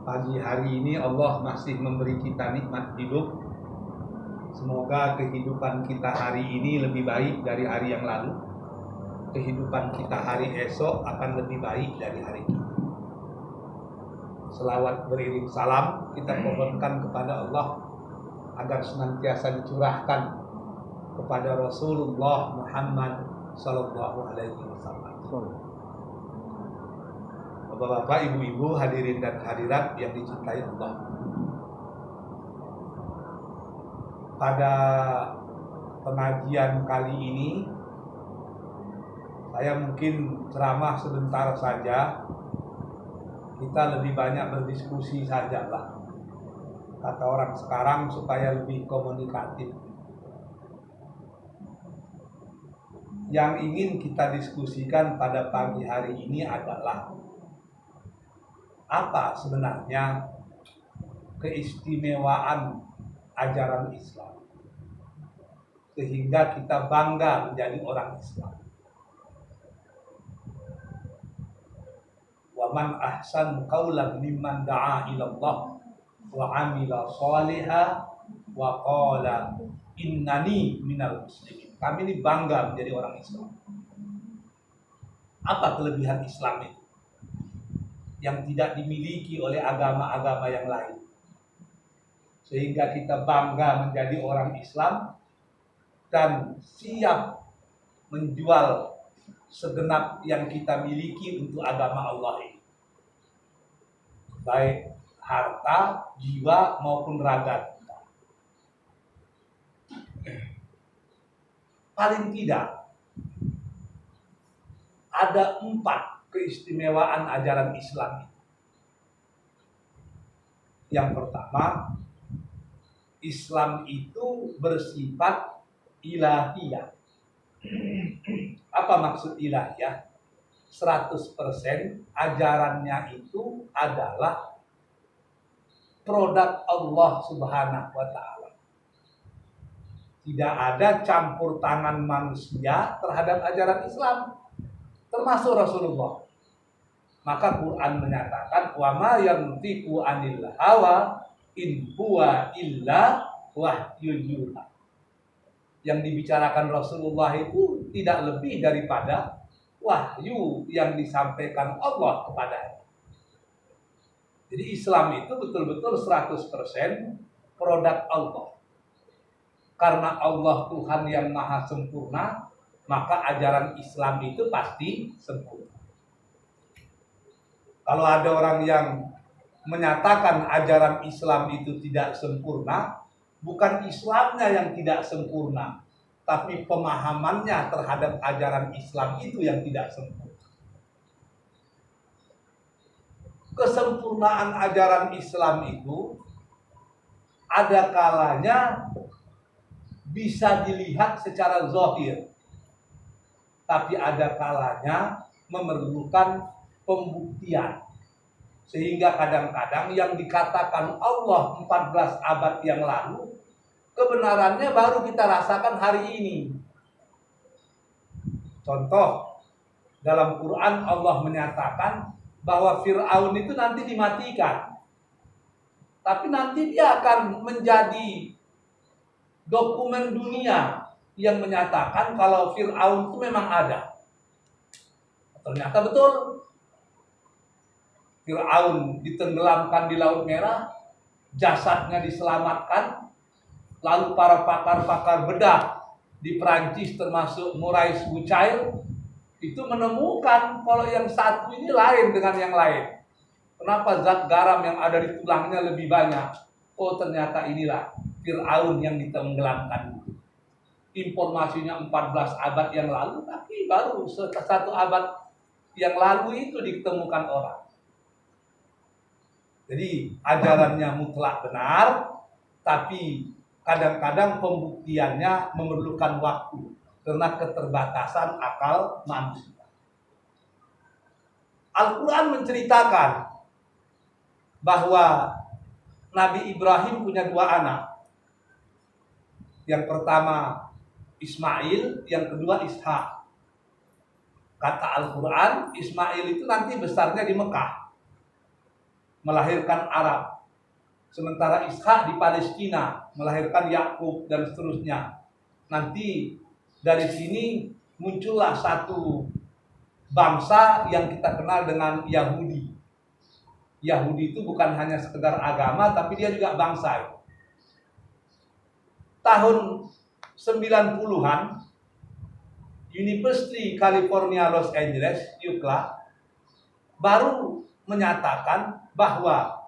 Pagi hari ini Allah masih memberi kita nikmat hidup. Semoga kehidupan kita hari ini lebih baik dari hari yang lalu. Kehidupan kita hari esok akan lebih baik dari hari ini. Selawat beriring salam kita mohonkan kepada Allah agar senantiasa dicurahkan kepada Rasulullah Muhammad Sallallahu Alaihi Wasallam. Bapak-bapak, ibu-ibu, hadirin dan hadirat yang dicintai Allah. Pada pengajian kali ini saya mungkin ceramah sebentar saja. Kita lebih banyak berdiskusi sajalah. Kata orang sekarang supaya lebih komunikatif. Yang ingin kita diskusikan pada pagi hari ini adalah apa sebenarnya keistimewaan ajaran Islam sehingga kita bangga menjadi orang Islam. Wa man ahsanu qawlan mimman da'a ila Allah wa 'amila shalihan wa qala innani minal muslimin. Kami ini bangga menjadi orang Islam. Apa kelebihan Islam itu yang tidak dimiliki oleh agama-agama yang lain, sehingga kita bangga menjadi orang Islam dan siap menjual segenap yang kita miliki untuk agama Allah ini, baik harta, jiwa maupun raga kita. Paling tidak ada 4 keistimewaan ajaran Islam. Yang pertama, Islam itu bersifat ilahiyah. Apa maksud ilahiyah? 100% ajarannya itu adalah produk Allah Subhanahu wa Ta'ala. Tidak ada campur tangan manusia terhadap ajaran Islam, termasuk Rasulullah. Maka Quran menyatakan wa ma yantiqu 'anil hawa in huwa illa wahyun yuha. Yang dibicarakan Rasulullah itu tidak lebih daripada wahyu yang disampaikan Allah kepadanya. Jadi Islam itu betul-betul 100% produk Allah. Karena Allah Tuhan yang maha sempurna, maka ajaran Islam itu pasti sempurna. Kalau ada orang yang menyatakan ajaran Islam itu tidak sempurna, bukan Islamnya yang tidak sempurna, tapi pemahamannya terhadap ajaran Islam itu yang tidak sempurna. Kesempurnaan ajaran Islam itu ada kalanya bisa dilihat secara zahir, tapi ada kalanya memerlukan pembuktian. Sehingga kadang-kadang yang dikatakan Allah 14 abad yang lalu, kebenarannya baru kita rasakan hari ini. Contoh, dalam Quran Allah menyatakan bahwa Fir'aun itu nanti dimatikan. Tapi nanti dia akan menjadi dokumen dunia yang menyatakan kalau Fir'aun itu memang ada. Ternyata betul. Fir'aun ditenggelamkan di Laut Merah, jasadnya diselamatkan, lalu para pakar-pakar bedah di Perancis termasuk Maurice Bucaille itu menemukan kalau yang satu ini lain dengan yang lain. Kenapa zat garam yang ada di tulangnya lebih banyak? Oh, ternyata inilah Fir'aun yang ditenggelamkan. Informasinya 14 abad yang lalu, tapi baru 1 abad yang lalu itu ditemukan orang. Jadi ajarannya mutlak benar, tapi kadang-kadang pembuktiannya memerlukan waktu karena keterbatasan akal manusia. Al-Quran menceritakan bahwa Nabi Ibrahim punya 2 anak. Yang pertama Ismail, yang kedua Ishak. Kata Al-Quran, Ismail itu nanti besarnya di Mekah. melahirkan Arab. Sementara Ishak di Palestina melahirkan Yakub dan seterusnya. Nanti dari sini muncullah satu bangsa yang kita kenal dengan Yahudi. Yahudi itu bukan hanya sekedar agama, tapi dia juga bangsa. Tahun 90-an, University California Los Angeles, UCLA, baru menyatakan bahwa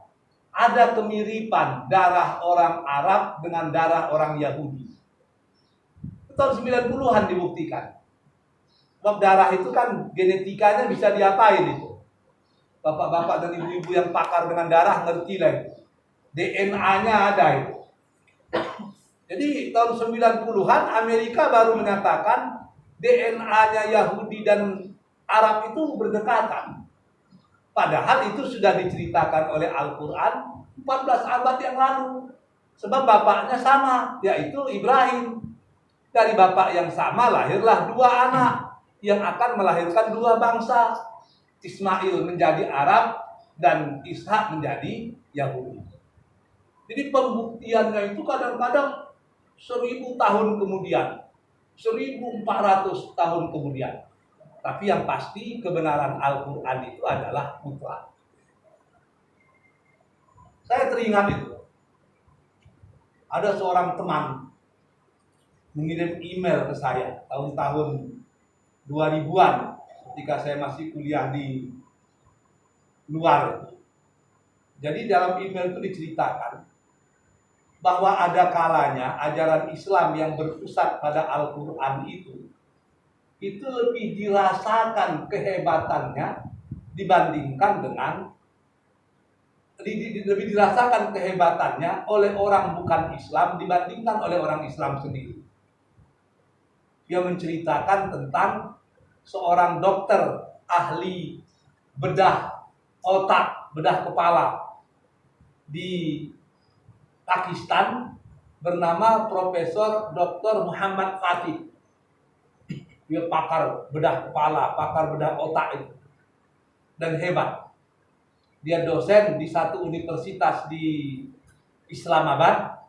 ada kemiripan darah orang Arab dengan darah orang Yahudi. Tahun 90-an dibuktikan. Sebab darah itu kan genetikanya bisa diapain itu. Bapak-bapak dan ibu-ibu yang pakar dengan darah ngerti lah itu. DNA-nya ada itu. Jadi tahun 90-an Amerika baru menyatakan DNA-nya Yahudi dan Arab itu berdekatan. Padahal itu sudah diceritakan oleh Al-Quran 14 abad yang lalu. Sebab bapaknya sama, yaitu Ibrahim. Dari bapak yang sama lahirlah dua anak yang akan melahirkan dua bangsa. Ismail menjadi Arab dan Ishak menjadi Yahudi. Jadi pembuktiannya itu kadang-kadang 1000 tahun kemudian, 1400 tahun kemudian. Tapi yang pasti kebenaran Al-Quran itu adalah mutlak. Saya teringat itu. Ada seorang teman mengirim email ke saya tahun-tahun 2000-an ketika saya masih kuliah di luar. Jadi dalam email itu diceritakan bahwa ada kalanya ajaran Islam yang berpusat pada Al-Quran itu lebih dirasakan kehebatannya dibandingkan dengan lebih dirasakan kehebatannya oleh orang bukan Islam dibandingkan oleh orang Islam sendiri. Dia menceritakan tentang seorang dokter ahli bedah otak, bedah kepala di Pakistan bernama Profesor Dr. Muhammad Fatih. Dia pakar bedah kepala, pakar bedah otak itu. Dan hebat. Dia dosen di satu universitas di Islamabad.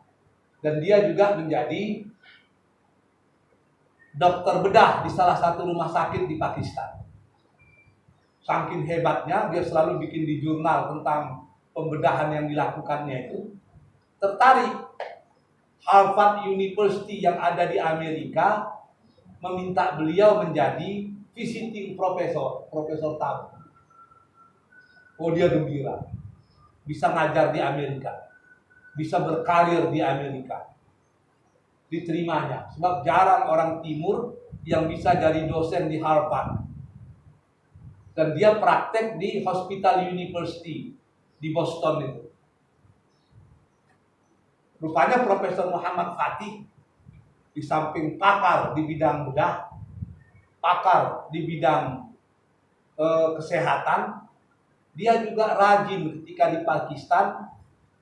Dan dia juga menjadi dokter bedah di salah satu rumah sakit di Pakistan. Saking hebatnya, dia selalu bikin di jurnal tentang pembedahan yang dilakukannya itu. Tertarik. Harvard University yang ada di Amerika meminta beliau menjadi visiting profesor tamu. Oh, dia gembira. Bisa ngajar di Amerika. Bisa berkarir di Amerika. Diterimanya. Sebab jarang orang timur yang bisa jadi dosen di Harvard. Dan dia praktek di Hospital University di Boston itu. Rupanya Profesor Muhammad Fatih di samping pakar di bidang bedah, pakar di bidang kesehatan, dia juga rajin ketika di Pakistan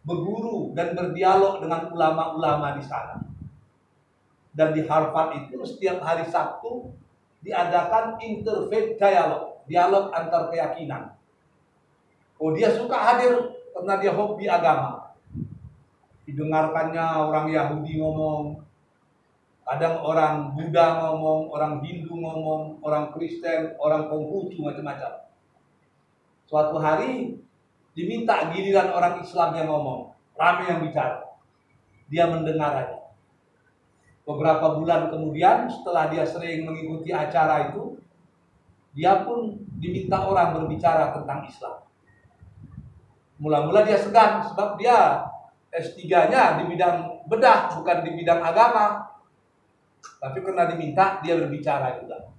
berguru dan berdialog dengan ulama-ulama di sana. Dan di Harvard itu setiap hari Sabtu diadakan interfaith dialog antar keyakinan. Oh, dia suka hadir karena dia hobi agama. Didengarkannya orang Yahudi ngomong, kadang orang Buddha ngomong, orang Hindu ngomong, orang Kristen, orang Konghucu, macam-macam. Suatu hari diminta giliran orang Islam yang ngomong, ramai yang bicara. Dia mendengar aja. Beberapa bulan kemudian setelah dia sering mengikuti acara itu, dia pun diminta orang berbicara tentang Islam. Mula-mula dia segan sebab dia S3-nya di bidang bedah, bukan di bidang agama. Tapi karena diminta, dia berbicara juga.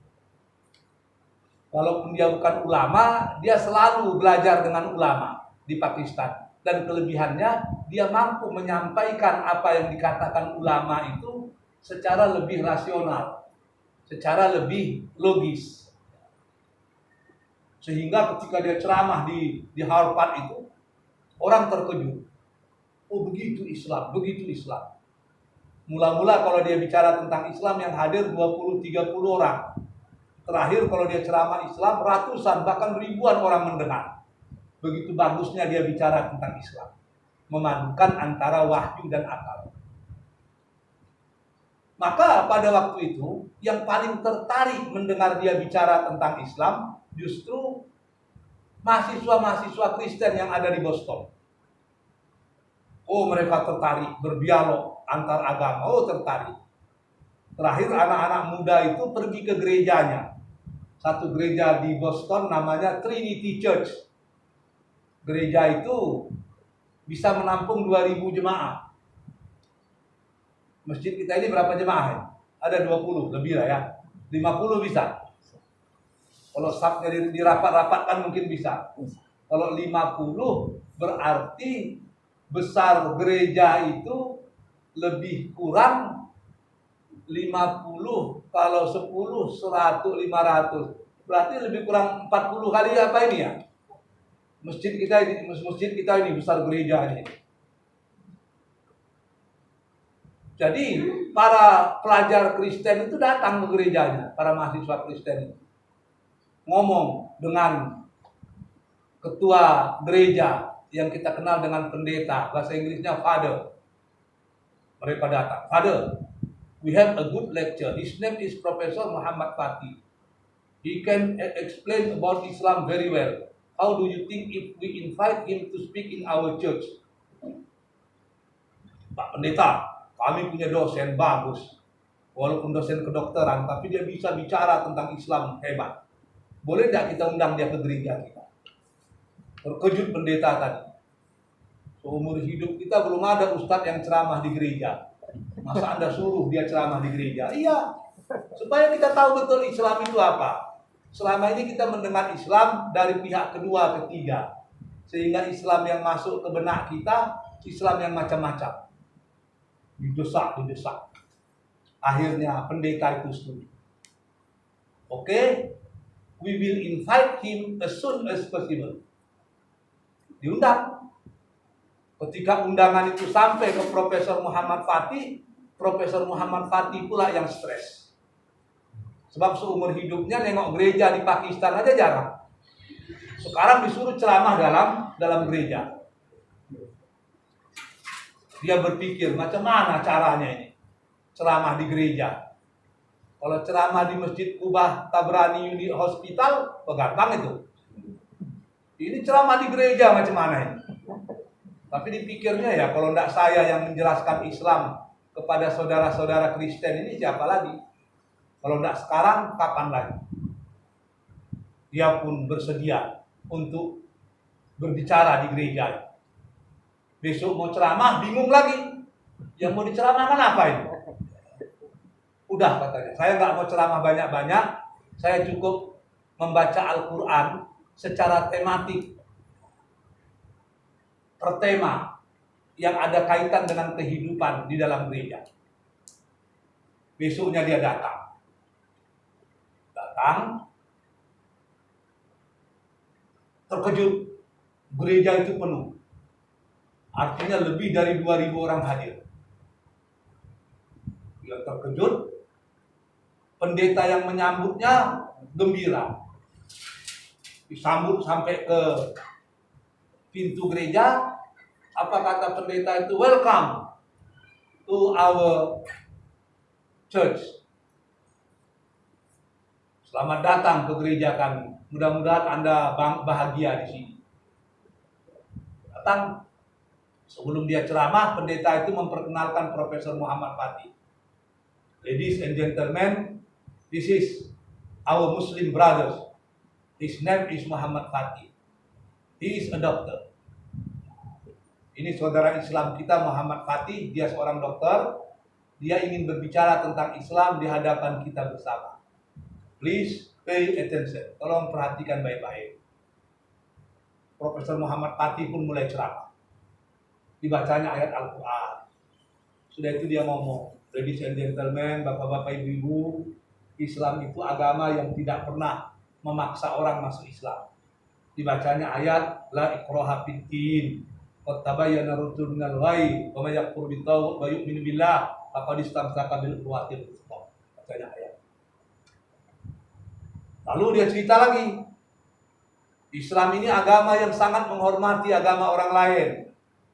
Walaupun dia bukan ulama, dia selalu belajar dengan ulama di Pakistan. Dan kelebihannya, dia mampu menyampaikan apa yang dikatakan ulama itu secara lebih rasional, secara lebih logis. Sehingga ketika dia ceramah di Harvard itu, orang terkejut. Oh, begitu Islam, begitu Islam. Mula-mula kalau dia bicara tentang Islam yang hadir 20-30 orang. Terakhir kalau dia ceramah Islam ratusan bahkan ribuan orang mendengar. Begitu bagusnya dia bicara tentang Islam, memadukan antara wahyu dan akal. Maka pada waktu itu yang paling tertarik mendengar dia bicara tentang Islam justru mahasiswa-mahasiswa Kristen yang ada di Boston. Oh, mereka tertarik berdialog antar agama. Oh, tertarik. Terakhir anak-anak muda itu pergi ke gerejanya. Satu gereja di Boston namanya Trinity Church. Gereja itu bisa menampung 2.000 jemaah. Masjid kita ini berapa jemaah ya? Ada 20, lebih lah ya. 50 bisa. Kalau sapnya dirapat-rapatkan mungkin bisa. Kalau 50 berarti besar gereja itu lebih kurang 50, kalau 10, 100, 500. Berarti lebih kurang 40 kali apa ini ya? Masjid kita ini besar gereja ini. Jadi para pelajar Kristen itu datang ke gerejanya, para mahasiswa Kristen itu. Ngomong dengan ketua gereja yang kita kenal dengan pendeta, bahasa Inggrisnya Father. Mereka datang, Father, we have a good lecture. His name is Professor Muhammad Fatih. He can explain about Islam very well. How do you think if we invite him to speak in our church? Pak Pendeta, kami punya dosen bagus. Walaupun dosen kedokteran, tapi dia bisa bicara tentang Islam hebat. Boleh tidak kita undang dia ke gereja kita? Terkejut pendeta tadi. Seumur hidup kita belum ada ustadz yang ceramah di gereja. Masa Anda suruh dia ceramah di gereja? Iya, supaya kita tahu betul Islam itu apa. Selama ini kita mendengar Islam dari pihak kedua, ketiga. Sehingga Islam yang masuk ke benak kita, Islam yang macam-macam. Didesak. Akhirnya pendeta itu setuju. Oke, we will invite him as soon as possible. Diundang. Ketika undangan itu sampai ke Profesor Muhammad Fatih, Profesor Muhammad Fatih pula yang stres. Sebab seumur hidupnya nengok gereja di Pakistan aja jarang. Sekarang disuruh ceramah dalam gereja. Dia berpikir macam mana caranya ini ceramah di gereja. Kalau ceramah di Masjid Kubah Tabrani Uni Hospital, gampang itu. Ini ceramah di gereja macam mana ini? Tapi dipikirnya ya, kalau tidak saya yang menjelaskan Islam kepada saudara-saudara Kristen ini, siapa lagi? Kalau tidak sekarang, kapan lagi? Dia pun bersedia untuk berbicara di gereja. Besok mau ceramah, bingung lagi. Yang mau diceramahkan apa ini? Udah katanya, saya nggak mau ceramah banyak-banyak. Saya cukup membaca Al-Quran secara tematik. Per tema yang ada kaitan dengan kehidupan di dalam gereja. Besoknya dia datang, terkejut, gereja itu penuh. Artinya lebih dari 2.000 orang hadir. Dia terkejut, pendeta yang menyambutnya gembira. Disambut sampai ke pintu gereja. Apa kata pendeta itu? Welcome to our church. Selamat datang ke gereja kami. Mudah-mudahan Anda bahagia di sini. Datang. Sebelum dia ceramah, pendeta itu memperkenalkan Profesor Muhammad Fatih. Ladies and gentlemen, this is our Muslim brothers. His name is Muhammad Fatih. He is a doctor. Ini saudara Islam kita Muhammad Fatih, dia seorang dokter. Dia ingin berbicara tentang Islam di hadapan kita bersama. Please pay attention. Tolong perhatikan baik-baik. Profesor Muhammad Fatih pun mulai ceramah. Dibacanya ayat Al-Quran. Sudah itu dia ngomong, ladies and gentlemen, bapak-bapak, ibu-ibu, Islam itu agama yang tidak pernah memaksa orang masuk Islam. Dibacanya ayat la ikraha fid din. Qad tabayyana ar-rusydu minal ghayy, wa may yakfur bit-taghut wa yu'min billah faqad istamsaka bil urwatil wuthqa. Bacanya ayat. Lalu dia cerita lagi. Islam ini agama yang sangat menghormati agama orang lain.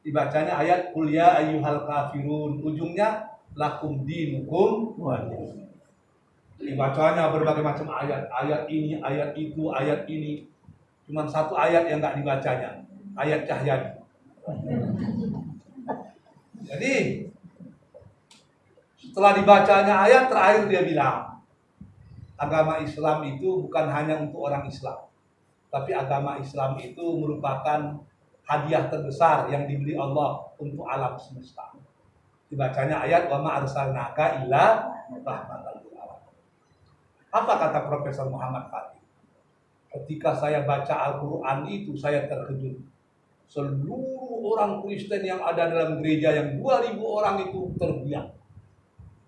Dibacanya ayat Qul ya ayyuhal kafirun, ujungnya lakum dinukum waliyadin. Dibacanya berbagai macam ayat, ayat ini, ayat itu, ayat ini. Cuma satu ayat yang nggak dibacanya, ayat Cahyadi. Jadi setelah dibacanya ayat terakhir dia bilang, agama Islam itu bukan hanya untuk orang Islam, tapi agama Islam itu merupakan hadiah terbesar yang diberi Allah untuk alam semesta. Dibacanya ayat wa ma arsalnaka illa rahmatan lil alamin. Apa kata Profesor Muhammad Fatih? Ketika saya baca Al-Quran itu saya terkejut. Seluruh orang Kristen yang ada dalam gereja yang 2000 orang itu terdiam,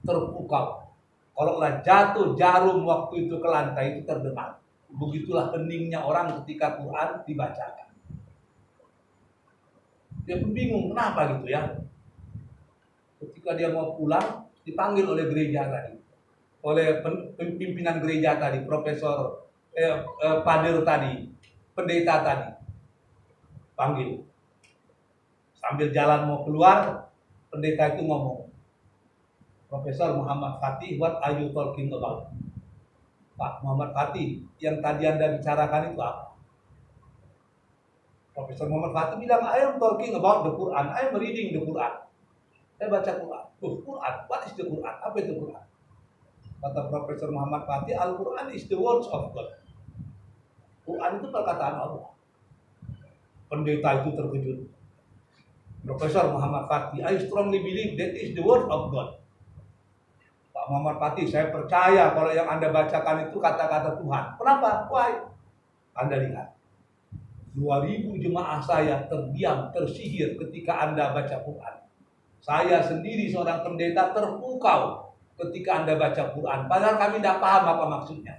terpukau. Kalau jatuh jarum waktu itu ke lantai itu terdengar. Begitulah heningnya orang ketika Quran dibacakan. Dia pun bingung kenapa gitu ya. Ketika dia mau pulang dipanggil oleh gereja tadi, oleh pimpinan gereja tadi, profesor pader tadi, pendeta tadi, panggil. Sambil jalan mau keluar, pendeta itu ngomong, Profesor Muhammad Fatih, what are you talking about? Pak Muhammad Fatih, yang tadi Anda bicarakan itu apa? Profesor Muhammad Fatih bilang, I am talking about the Quran, I am reading the Quran. Saya baca Quran. Quran, what is the Quran? Apa itu Quran? Kata Profesor Muhammad Fatih, Al-Quran is the words of God. Quran itu perkataan Allah. Pendeta itu terkejut. Profesor Muhammad Fatih, I strongly believe that is the word of God. Pak Muhammad Fatih, saya percaya kalau yang Anda bacakan itu kata-kata Tuhan. Kenapa? Why? Anda lihat. 2000 jemaah saya terdiam, tersihir ketika Anda baca Quran. Saya sendiri seorang pendeta terpukau ketika Anda baca Quran. Padahal kami tidak paham apa maksudnya.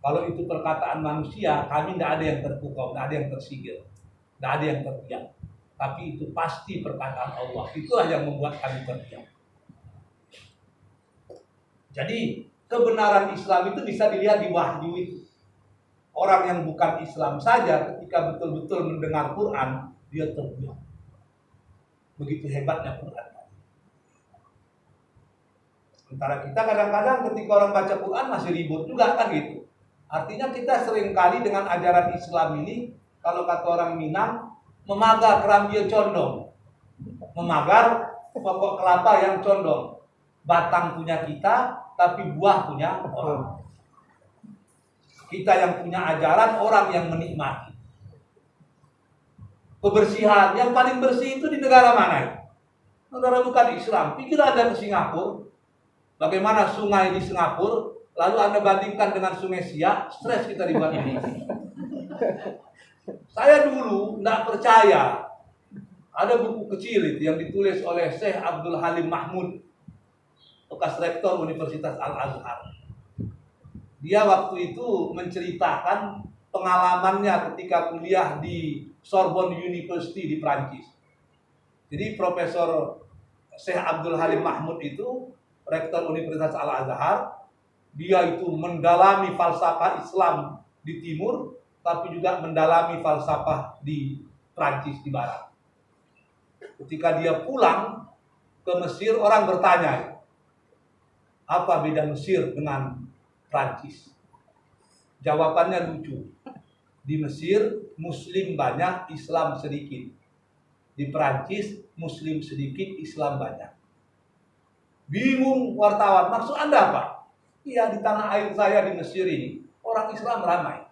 Kalau itu perkataan manusia, kami tidak ada yang terpukau, tidak ada yang tersihir, tidak ada yang terdiam. Tapi itu pasti perkataan Allah. Itulah yang membuat kami terdiam. Jadi kebenaran Islam itu bisa dilihat di wahyu itu. Orang yang bukan Islam saja ketika betul-betul mendengar Quran, dia terdiam. Begitu hebatnya Quran. Sementara kita kadang-kadang ketika orang baca Quran masih ribut juga kan gitu. Artinya kita seringkali dengan ajaran Islam ini, kalau kata orang Minang, memagar kerambil condong. Memagar pokok kelapa yang condong. Batang punya kita, tapi buah punya orang. Kita yang punya ajaran, orang yang menikmati. Kebersihan, yang paling bersih itu di negara mana? Negara bukan Islam. Pikir Anda ke Singapura, bagaimana sungai di Singapura, lalu Anda bandingkan dengan sungai Siak, stres kita dibuat ini. Saya dulu tidak percaya. Ada buku kecil itu yang ditulis oleh Syekh Abdul Halim Mahmud, bekas rektor Universitas Al-Azhar. Dia waktu itu menceritakan pengalamannya ketika kuliah di Sorbonne University di Prancis. Jadi Profesor Syekh Abdul Halim Mahmud itu rektor Universitas Al-Azhar. Dia itu mendalami falsafah Islam di timur, tapi juga mendalami falsafah di Prancis di barat. Ketika dia pulang ke Mesir, orang bertanya, apa beda Mesir dengan Prancis? Jawabannya lucu. Di Mesir, Muslim banyak, Islam sedikit. Di Prancis, Muslim sedikit, Islam banyak. Bingung wartawan, maksud Anda apa? Iya, di tanah air saya di Mesir ini, orang Islam ramai,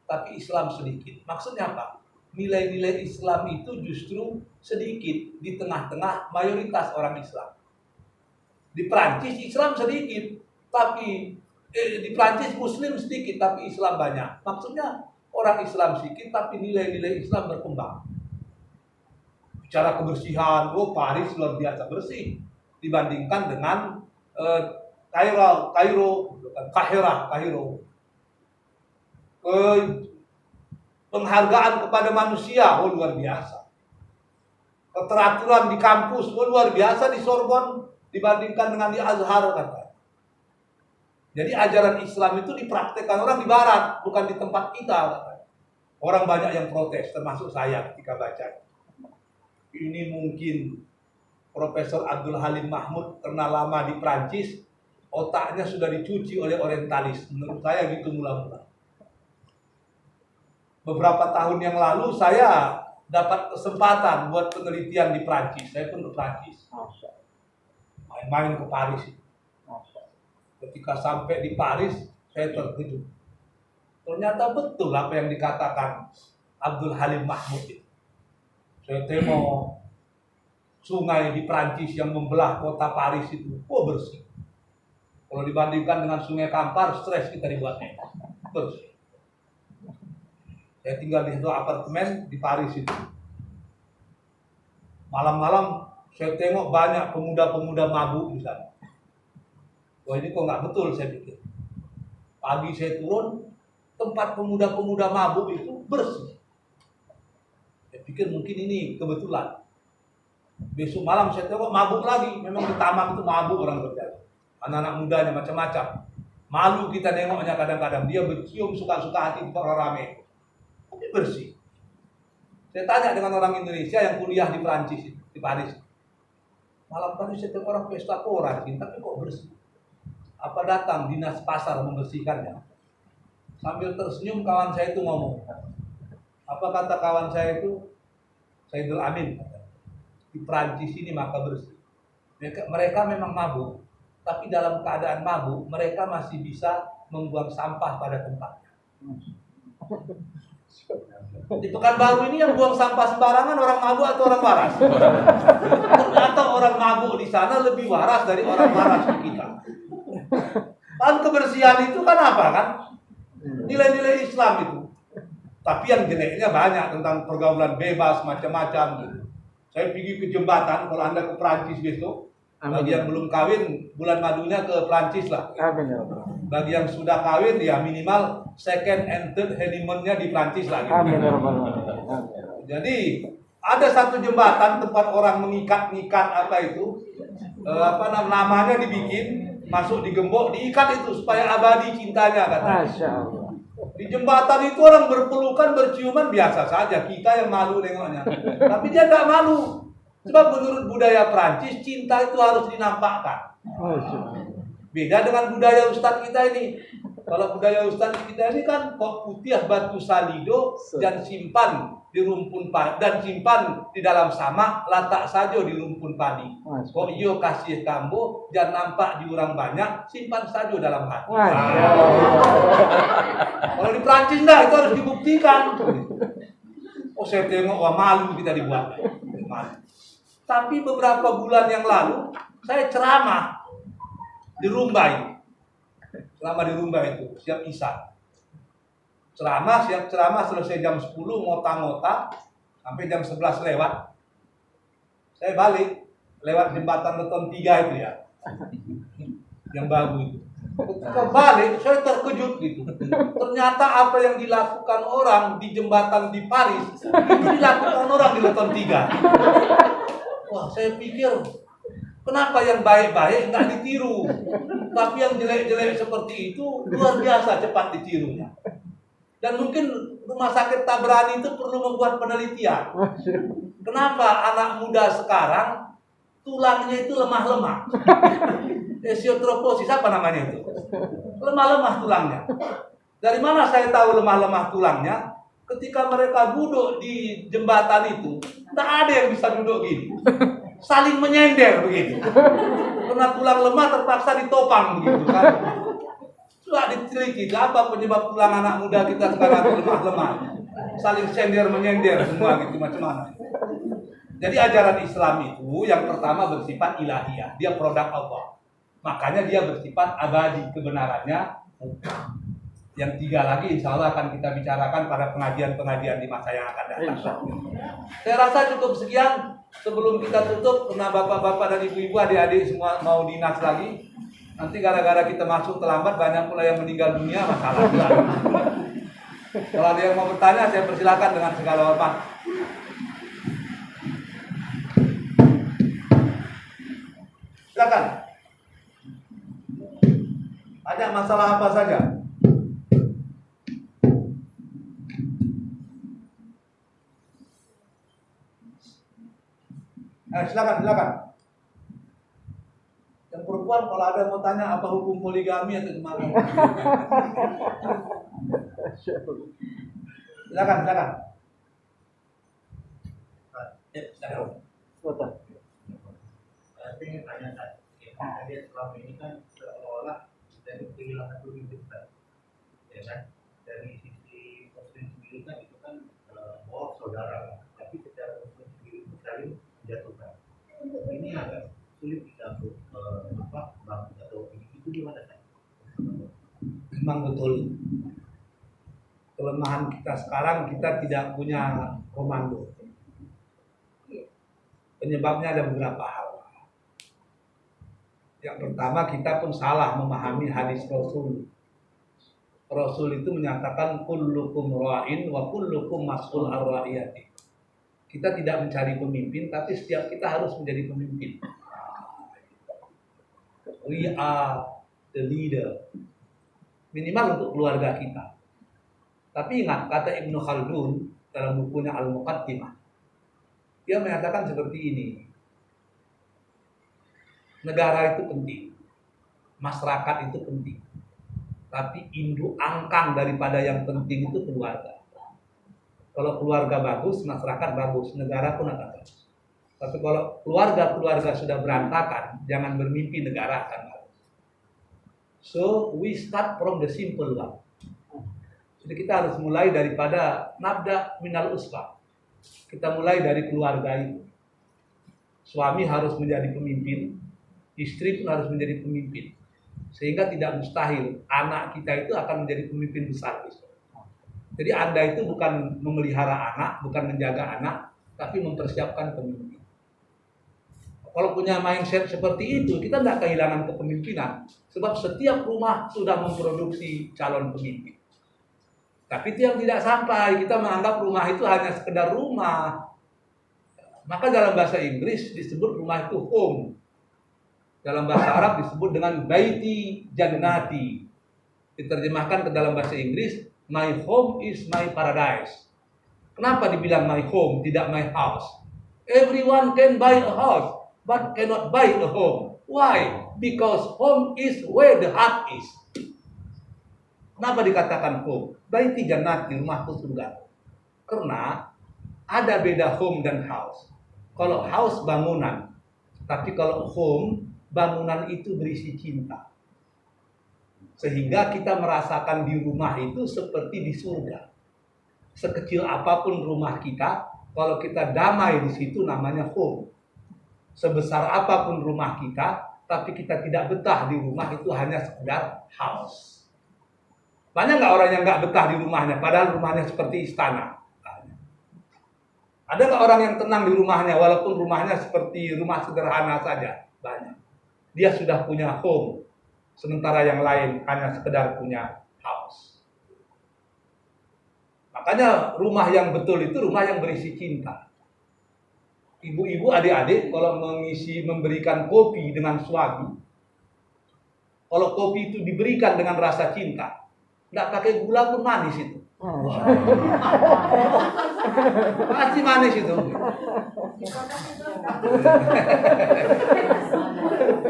tapi Islam sedikit. Maksudnya apa? Nilai-nilai Islam itu justru sedikit di tengah-tengah mayoritas orang Islam. Di Prancis Islam sedikit, tapi di Prancis Muslim sedikit, tapi Islam banyak. Maksudnya orang Islam sedikit, tapi nilai-nilai Islam berkembang. Bicara kebersihan, Paris luar biasa bersih dibandingkan dengan Kairo. Penghargaan kepada manusia, luar biasa. Keteraturan di kampus, luar biasa di Sorbonne dibandingkan dengan di Azhar, kata. Jadi ajaran Islam itu dipraktekkan orang di barat, bukan di tempat kita, kata. Orang banyak yang protes, termasuk saya ketika baca. Ini mungkin Profesor Abdul Halim Mahmud karena lama di Prancis, otaknya sudah dicuci oleh orientalis. Menurut saya gitu mula-mula. Beberapa tahun yang lalu saya dapat kesempatan buat penelitian di Prancis. Saya pun ke Prancis. Main-main ke Paris. Ketika sampai di Paris, saya terkejut. Ternyata betul apa yang dikatakan Abdul Halim Mahmud itu. Saya tengok sungai di Prancis yang membelah kota Paris itu, bersih. Kalau dibandingkan dengan Sungai Kampar, stres kita dibuatnya. Bersih. Saya tinggal di satu apartemen di Paris itu. Malam-malam saya tengok banyak pemuda-pemuda mabuk di sana. Wah, ini kok nggak betul, saya pikir. Pagi saya turun, tempat pemuda-pemuda mabuk itu bersih. Saya pikir mungkin ini kebetulan. Besok malam saya tengok mabuk lagi. Memang di taman itu mabuk orang berjalan. Anak-anak mudanya macam-macam. Malu kita nengoknya kadang-kadang. Dia bercium suka-suka hati di orang ramai. Tapi bersih. Saya tanya dengan orang Indonesia yang kuliah di Prancis, di Paris. Malam tadi saya tengok orang pesta pora, tapi kok bersih. Apa datang dinas pasar membersihkannya? Sambil tersenyum kawan saya itu ngomong. Apa kata kawan saya itu? Saidul Amin. Di Prancis ini maka bersih. Mereka memang mabuk, tapi dalam keadaan mabuk mereka masih bisa membuang sampah pada tempatnya. Di Pekanbaru ini yang buang sampah sembarangan orang mabuk atau orang waras? Ternyata orang mabuk di sana lebih waras dari orang waras di kita. Kan kebersihan itu kan apa kan? Nilai-nilai Islam itu. Tapi yang jeleknya banyak tentang pergaulan bebas macam-macam gitu. Saya pergi ke jembatan, kalau Anda ke Prancis besok, bagi yang belum kawin, bulan madunya ke Prancis lah. Bagi yang sudah kawin, ya minimal second and third honeymoon-nya di Prancis lah. Gitu. Jadi ada satu jembatan tempat orang mengikat-ngikat apa itu, namanya dibikin, masuk digembok, diikat itu supaya abadi cintanya katanya. Di jembatan itu orang berpelukan, berciuman biasa saja. Kita yang malu nengoknya. Tapi dia tidak malu. Sebab menurut budaya Prancis, cinta itu harus dinampakkan. Beda dengan budaya Ustadz kita ini. Kalau budaya Ustadz kita ini kan kok putih batu salido dan simpan di rumpun padi dan simpan di dalam samak, letak saja di rumpun padi. Kok iyo kasih kambo dan nampak di orang banyak, simpan saja dalam hati. Kalau di Prancis enggak, itu harus dibuktikan. Oh, saya tengok, wah malu kita dibuat. Malu. Tapi beberapa bulan yang lalu saya ceramah di Rumbai. Selama di Rumbai itu siap Isya. Siap ceramah selesai jam 10 ngota-ngota sampai jam 11 lewat. Saya balik lewat jembatan Beton 3 itu ya. Yang baru itu. Ketika balik saya terkejut gitu. Ternyata apa yang dilakukan orang di jembatan di Paris itu dilakukan orang di Beton 3. Wah, saya pikir kenapa yang baik-baik nggak ditiru, tapi yang jelek-jelek seperti itu luar biasa cepat ditirunya. Dan mungkin Rumah Sakit Tabrani itu perlu membuat penelitian. Kenapa anak muda sekarang tulangnya itu lemah-lemah? Esiotroposis apa namanya itu? Lemah-lemah tulangnya. Dari mana saya tahu lemah-lemah tulangnya? Ketika mereka duduk di jembatan itu, tidak ada yang bisa duduk gini. Saling menyender begitu. Karena tulang lemah terpaksa ditopang begitu kan. Coba diteliti apa penyebab tulang anak muda kita sekarang lemah-lemah. Saling sender menyender semua gitu macam mana. Jadi ajaran Islam itu yang pertama bersifat ilahiyah, dia produk Allah. Makanya dia bersifat abadi kebenarannya. Yang tiga lagi insya Allah akan kita bicarakan pada pengajian-pengajian di masa yang akan datang. Saya rasa cukup sekian. Sebelum kita tutup, karena bapak-bapak dan ibu-ibu, adik-adik semua mau dinas lagi. Nanti gara-gara kita masuk terlambat, banyak pula yang meninggal dunia, masalah juga. Kalau ada yang mau bertanya, saya persilakan dengan segala hormat. Silakan. Ada masalah apa saja? Silakan. Yang perempuan kalau ada mau tanya apa hukum poligami atau gimana? Silakan. Silakan. Saya ingin tanya tadi selama ini kan seolah-olah kita itu kehilangan pemimpin kita, ya kan? Dari sisi muslim sendiri kan itu kan saudara, tapi secara muslim sendiri itu saling menjatuhkan. Ini agak sulit kita untuk bangun atau itu gimana kan? Memang betul. Kelemahan kita sekarang kita tidak punya komando. Penyebabnya ada beberapa hal. Yang pertama, kita pun salah memahami hadis Rasul. Rasul itu menyatakan kullukum ra'in wa kullukum mas'ul ar-ra'iyati. Kita tidak mencari pemimpin, tapi setiap kita harus menjadi pemimpin. We are the leader. Minimal untuk keluarga kita. Tapi ingat, kata Ibnu Khaldun dalam bukunya Al-Muqaddimah, dia menyatakan seperti ini. Negara itu penting, masyarakat itu penting, tapi induk angkang daripada yang penting itu keluarga. Kalau keluarga bagus, masyarakat bagus, negara pun akan bagus. Tapi kalau keluarga sudah berantakan, jangan bermimpi negara akan bagus. So we start from the simple one. Jadi kita harus mulai daripada nabda minal usra. Kita mulai dari keluarga itu. Suami harus menjadi pemimpin, istri pun harus menjadi pemimpin. Sehingga tidak mustahil anak kita itu akan menjadi pemimpin besar. Jadi Anda itu bukan memelihara anak, bukan menjaga anak, tapi mempersiapkan pemimpin. Kalau punya mindset seperti itu, kita tidak kehilangan kepemimpinan. Sebab setiap rumah sudah memproduksi calon pemimpin. Tapi itu yang tidak sampai, kita menganggap rumah itu hanya sekedar rumah. Maka dalam bahasa Inggris disebut rumah itu home. Dalam bahasa Arab disebut dengan baiti jannati. Diterjemahkan ke dalam bahasa Inggris, my home is my paradise. Kenapa dibilang my home, tidak my house? Everyone can buy a house, but cannot buy a home. Why? Because home is where the heart is. Kenapa dikatakan home? Baiti jannati, rumahku surga. Karena ada beda home dan house. Kalau house bangunan, tapi kalau home, bangunan itu berisi cinta. Sehingga kita merasakan di rumah itu seperti di surga. Sekecil apapun rumah kita, kalau kita damai di situ namanya home. Sebesar apapun rumah kita, tapi kita tidak betah di rumah, itu hanya sekedar house. Banyak nggak orang yang nggak betah di rumahnya, padahal rumahnya seperti istana? Ada nggak orang yang tenang di rumahnya, walaupun rumahnya seperti rumah sederhana saja? Banyak. Dia sudah punya home, sementara yang lain hanya sekedar punya house. Makanya rumah yang betul itu rumah yang berisi cinta. Ibu-ibu, adik-adik, kalau memberikan kopi dengan suami, kalau kopi itu diberikan dengan rasa cinta, nggak pakai gula pun manis itu. Pasti manis itu.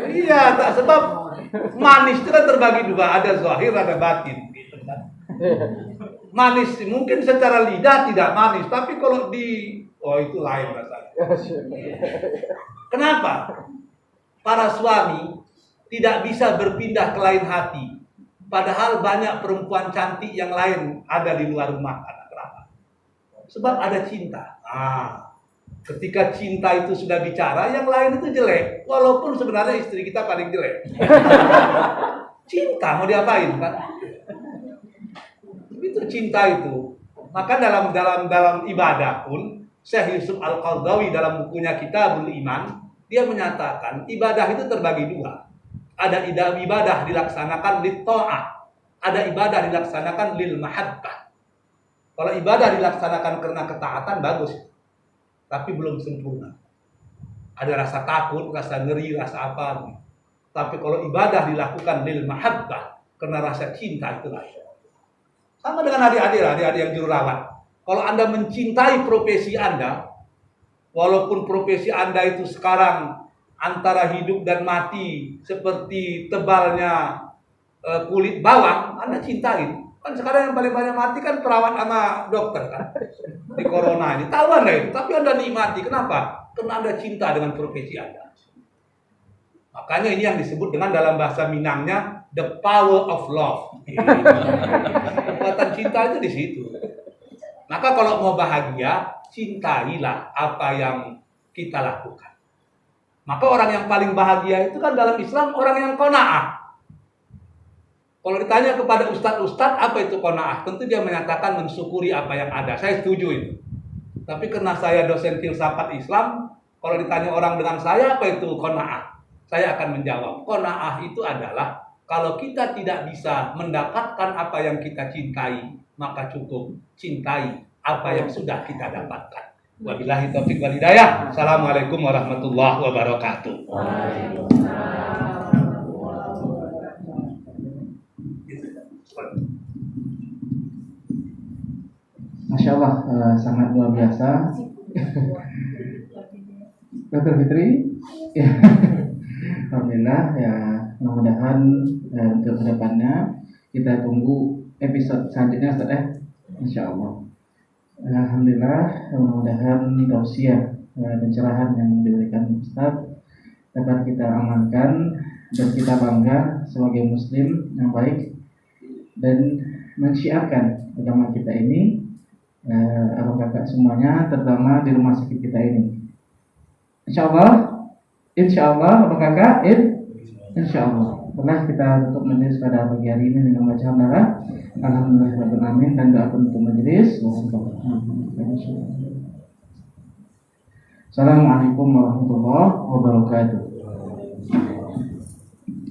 Iya, tak, sebab manis itu kan terbagi dua, ada zahir, ada batin. Manis mungkin secara lidah tidak manis, tapi kalau itu lain rasanya. Kenapa? Para suami tidak bisa berpindah ke lain hati. Padahal banyak perempuan cantik yang lain ada di luar rumah. Kenapa? Sebab ada cinta. Ketika cinta itu sudah bicara, yang lain itu jelek. Walaupun sebenarnya istri kita paling jelek. Cinta mau diapain kan? Itu cinta itu. Maka dalam ibadah pun, Syekh Yusuf Al-Qaradawi dalam bukunya Kitabul Iman, dia menyatakan ibadah itu terbagi dua. Ada ibadah dilaksanakan lil ta'ah, ada ibadah dilaksanakan lil mahabbah. Kalau ibadah dilaksanakan karena ketaatan bagus, tapi belum sempurna. Ada rasa takut, rasa ngeri, rasa apa. Tapi kalau ibadah dilakukan lil mahabbah, karena rasa cinta, itu lain. Sama dengan adik-adik yang jururawat. Kalau Anda mencintai profesi Anda, Walaupun profesi Anda itu sekarang antara hidup dan mati seperti tebalnya kulit bawang, Anda cintain. Kan sekarang yang paling banyak mati kan perawat sama dokter kan di corona ini. Tahu Anda itu, tapi Anda nikmati. Kenapa? Karena Anda cinta dengan profesi Anda. Makanya ini yang disebut dengan dalam bahasa Minangnya the power of love. Kekuatan cinta itu di situ. Maka kalau mau bahagia, cintailah apa yang kita lakukan. Maka orang yang paling bahagia itu kan dalam Islam orang yang qanaah. Kalau ditanya kepada ustadz-ustadz apa itu qanaah, tentu dia menyatakan mensyukuri apa yang ada. Saya setuju itu. Tapi karena saya dosen filsafat Islam, kalau ditanya orang dengan saya apa itu qanaah, saya akan menjawab, qanaah itu adalah kalau kita tidak bisa mendapatkan apa yang kita cintai, maka cukup cintai apa yang sudah kita dapatkan. Wabillahi taufiq wal hidayah. Assalamualaikum warahmatullahi wabarakatuh. Masya Allah, sangat luar biasa. Dr. Fitri, ya. Alhamdulillah ya, mudah-mudahan untuk kedepannya kita tunggu episode selanjutnya Ustaz ya, Insya Allah. Alhamdulillah, mudah-mudahan tausiah pencerahan yang diberikan Ustaz dapat kita amalkan dan kita bangga sebagai Muslim yang baik dan mensyiarkan agama kita ini, kakak semuanya, terutama di rumah sakit kita ini. Insya Allah, kakak, Insya Allah. Pernah kita tutup majelis pada pagi hari ini dengan baca hamdalah. Alhamdulillah alamin dan doa penutup majelis. Assalamualaikum warahmatullahi wabarakatuh.